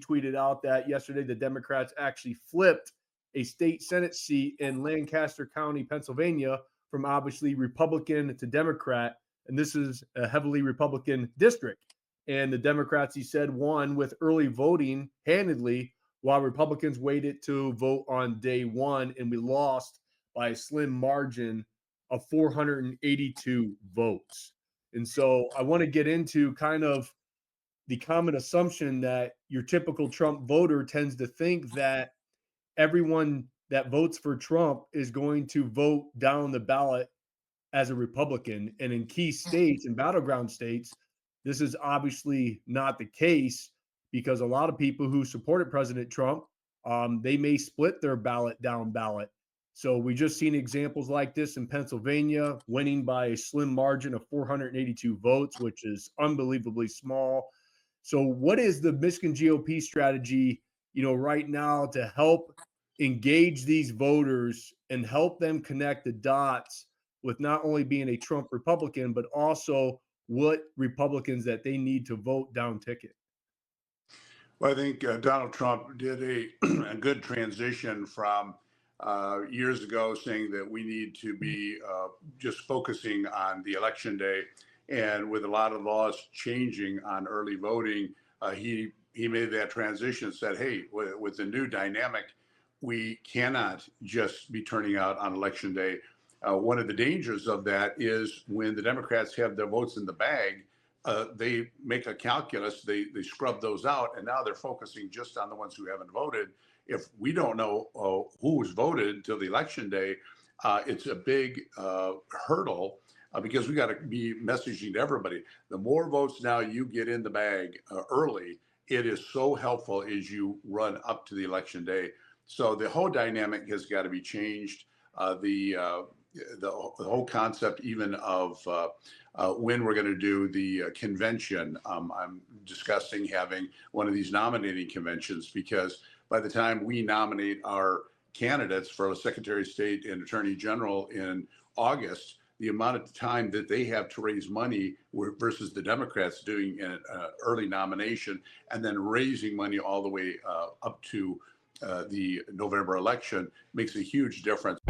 tweeted out that yesterday the Democrats actually flipped a state Senate seat in Lancaster County, Pennsylvania, from obviously Republican to Democrat. And this is a heavily Republican district. And the Democrats, he said, won with early voting handedly, while Republicans waited to vote on day one. And we lost by a slim margin of 482 votes. And so I want to get into kind of the common assumption that your typical Trump voter tends to think that everyone that votes for Trump is going to vote down the ballot as a Republican. And in key states and battleground states, this is obviously not the case, because a lot of people who supported President Trump, they may split their ballot down ballot. So we just seen examples like this in Pennsylvania, winning by a slim margin of 482 votes, which is unbelievably small. So what is the Michigan GOP strategy, right now to help engage these voters and help them connect the dots with not only being a Trump Republican, but also what Republicans that they need to vote down ticket? Well, I think Donald Trump did a good transition from years ago saying that we need to be just focusing on the election day. And with a lot of laws changing on early voting, he made that transition and said, hey, with the new dynamic, we cannot just be turning out on election day. One of the dangers of that is when the Democrats have their votes in the bag, they make a calculus, they scrub those out, and now they're focusing just on the ones who haven't voted. If we don't know who's voted until the election day, it's a big hurdle because we got to be messaging to everybody. The more votes now you get in the bag early, it is so helpful as you run up to the election day. So the whole dynamic has got to be changed. The whole concept even of when we're going to do the convention. I'm discussing having one of these nominating conventions, because by the time we nominate our candidates for a Secretary of State and Attorney General in August, the amount of time that they have to raise money versus the Democrats doing an early nomination and then raising money all the way up to the November election makes a huge difference.